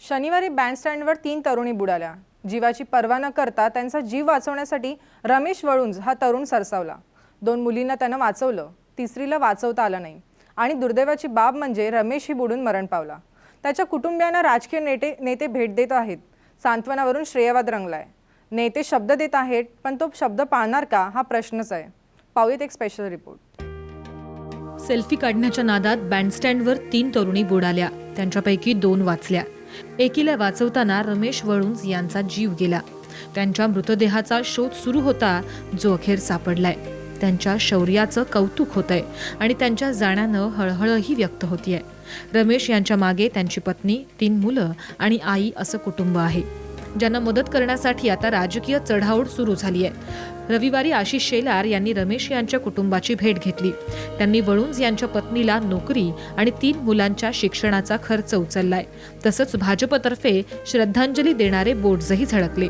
शनिवारी बँडस्टँडवर 3 तरुणी बुडाल्या। जीवाची पर्वा न करता त्यांचा जीव वाचवण्यासाठी रमेश वळुंज हा तरुण सरसावला। 2 मुलींना त्यानं वाचवलं, तिसरीला वाचवता आलं नाही आणि दुर्दैवाची बाब म्हणजे रमेश ही बुडून मरण पावला। त्याच्या कुटुंबियांना राजकीय नेते भेट देत आहेत। सांत्वनावरून श्रेयवाद रंगलाय। नेते शब्द देत आहेत, पण तो शब्द पाळणार का हा प्रश्नच आहे। पाहूयात एक स्पेशल रिपोर्ट। सेल्फी काढण्याच्या नादात बँडस्टँडवर 3 तरुणी बुडाल्या। त्यांच्यापैकी 2 वाचल्या। एकीला वाचवताना रमेश वळुंज यांचा जीव गेला। त्यांच्या मृतदेहाचा शोध सुरू होता, जो अखेर सापडलाय। त्यांच्या शौर्याचं कौतुक होतंय आणि त्यांच्या जाण्यानं हळहळही व्यक्त होतीये। रमेश यांच्या मागे त्यांची पत्नी, 3 मुलं आणि आई असं कुटुंब आहे, ज्यांना मदत करण्यासाठी आता राजकीय चढाओढ सुरू झाली आहे। रविवारी आशिष शेलार यांनी रमेश यांच्या कुटुंबाची भेट घेतली। त्यांनी वळुंज यांच्या पत्नीला नोकरी आणि 3 मुलांच्या शिक्षणाचा खर्च उचललाय। तसंच भाजपतर्फे श्रद्धांजली देणारे बोर्डही झळकले।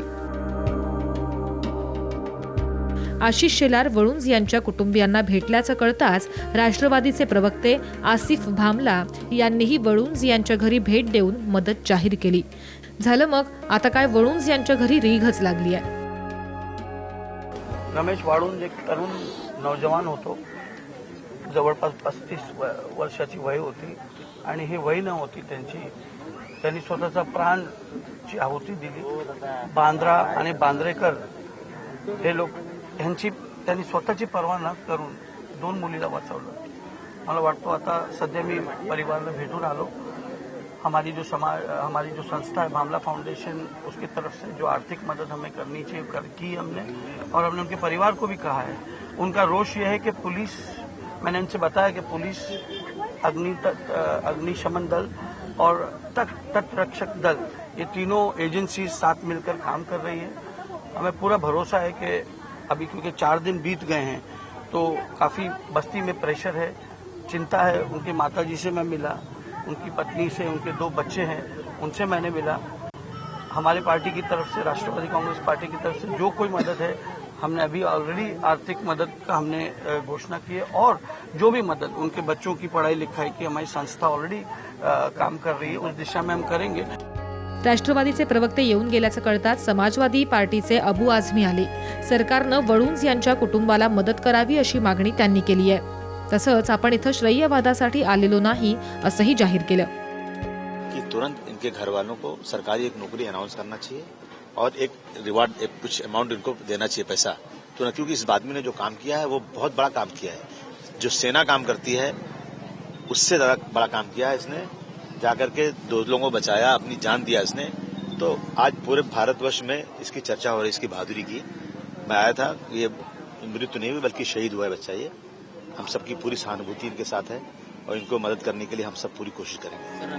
आशिष शेलार वळुंज यांच्या कुटुंबियांना भेटल्याचं कळताच राष्ट्रवादीचे प्रवक्ते आसिफ भामला यांनीही वळुंज यांच्या घरी भेट देऊन मदत जाहीर केली। झालं मग आता काय, वळुंज यांच्या घरी रीघच लागली आहे। रमेश वळुंज एक तरुण नौजवान होतो। जवळपास 35 वर्षाची वय होती आणि ही वय न होती त्यांनी स्वतःचा प्राणची आहुती दिली। बांद्रा आणि बांद्रेकर हे लोक त्यांनी स्वतःची पर्वा न करून 2 मुलीला वाचवलं। मला वाटतं आता सध्या मी परिवाराला भेटून आलो। हमारी जो संस्था है भामला फाउंडेशन, उसकी तरफ से जो आर्थिक मदद हमें करनी चाहिए की हमने, और हमने उनके परिवार को भी कहा है। उनका रोष यह है कि पुलिस, मैंने उनसे बताया कि पुलिस, अग्निशमन दल और तटरक्षक दल, ये तीनों एजेंसी साथ मिलकर काम कर रही है। हमें पूरा भरोसा है कि अभी क्योंकि 4 दिन बीत गए हैं तो काफ़ी बस्ती में प्रेशर है, चिंता है। उनकी माताजी से मैं मिला, उनकी पत्नी से, उनके 2 बच्चे हैं, उनसे मैंने मिला। हमारे पार्टी की तरफ से, राष्ट्रवादी कांग्रेस पार्टी की तरफ से जो कोई मदद है, हमने अभी ऑलरेडी आर्थिक मदद का हमने घोषणा की है, और जो भी मदद उनके बच्चों की पढ़ाई लिखाई की हमारी संस्था ऑलरेडी काम कर रही है, उस दिशा में हम करेंगे। राष्ट्रवादीचे प्रवक्ते येऊन गेल्याचं कळताच समाजवादी पार्टीचे अबू आझमी आले। सरकारनं वळुंज यांच्या कुटुंबाला मदत करावी अशी मागणी त्यांनी केली आहे। तसंच आपण इथं श्रेयवादासाठी आलेलो नाही असंही जाहीर केलं कि तुरंत इनके घर वालों को सरकारी एक नौकरी अनाउंस करना चाहिए और एक रिवार्ड, कुछ अमाउंट इनको देना चाहिए पैसा तुरंत, क्योंकि इस आदमी ने जो काम किया है वो बहुत बड़ा काम किया है। जो सेना काम करती है उससे ज्यादा बड़ा काम किया है इसने। जाकर के 2 लोगों को बचाया, अपनी जान दिया इसने। तो आज पूरे भारतवर्ष में इसकी चर्चा हो रही, इसकी बहादुरी की। मैं आया था, ये मृत्यु नहीं हुई बल्कि शहीद हुआ है बच्चा। ये हम सबकी पूरी सहानुभूति इनके साथ है और इनको मदद करने के लिए हम सब पूरी कोशिश करेंगे।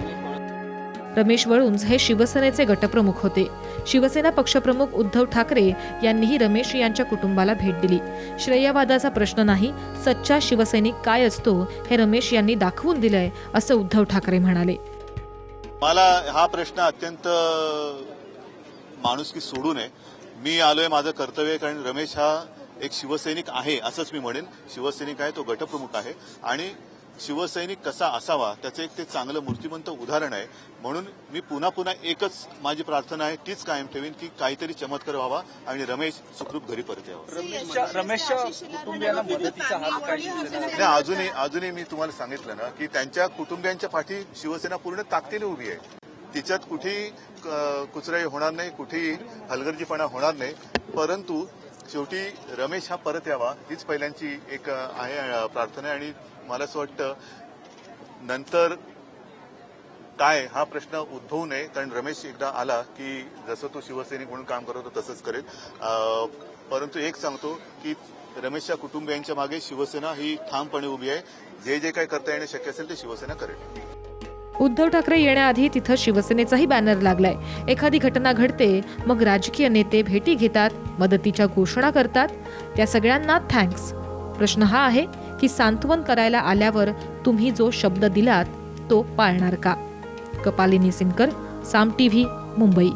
रमेश वळुंज हे शिवसेनेचे गटप्रमुख होते। शिवसेना पक्षप्रमुख उद्धव ठाकरे यांनीही रमेश यांच्या कुटुंबाला भेट दिली। श्रेयवादाचा प्रश्न नाही, सच्चा शिवसैनिक काय असतो हे रमेश यांनी दाखवून दिलंय असं उद्धव ठाकरे म्हणाले। मला हा प्रश्न अत्यंत माणुसकी सोडून आहे। मी आलोय, माझं कर्तव्य आहे, कारण रमेश हा एक शिवसैनिक आहे असंच मी म्हणेन। शिवसैनिक आहे, तो गटप्रमुख आहे आणि शिवसैनिक कसा असावा त्याचं एक ते चांगलं मूर्तिमंत उदाहरण आहे। म्हणून मी पुन्हा एकच माझी प्रार्थना आहे, तीच कायम ठेवीन की काहीतरी चमत्कार व्हावा आणि रमेश सुखरूप घरी परत यावा। रमेशच्या कुटुंबियांना मदतीचा हात काय? अजूनही मी तुम्हाला सांगितलं ना की त्यांच्या कुटुंबियांच्या पाठी शिवसेना पूर्ण ताकदीने उभी आहे। तिच्यात कुठेही कुचराई होणार नाही, कुठेही हलगर्जीपणा होणार नाही, परंतु शेवटी रमेश हा परत यावा हीच पहिल्यांची एक आहे प्रार्थना। आणि मला असं वाटतं नंतर काय हा प्रश्न उद्भवू नये, कारण रमेश एकदा आला की जसं तो शिवसैनिक म्हणून काम करत होता तसंच करेल। परंतु एक सांगतो की रमेशच्या कुटुंबियांच्या मागे शिवसेना ही ठामपणे उभी आहे। जे काय करता येणं शक्य असेल ते शिवसेना करेल। उद्धव ठाकरे येण्याआधी तिथं शिवसेनेचाही बॅनर लागलाय। एखादी घटना घडते, मग राजकीय नेते भेटी घेतात, मदतीच्या घोषणा करतात, त्या सगळ्यांना थँक्स। प्रश्न हा आहे की सांत्वन करायला आल्यावर तुम्ही जो शब्द दिलात तो पाळणार का? कपालिनी सिनकर, साम टीव्ही, मुंबई।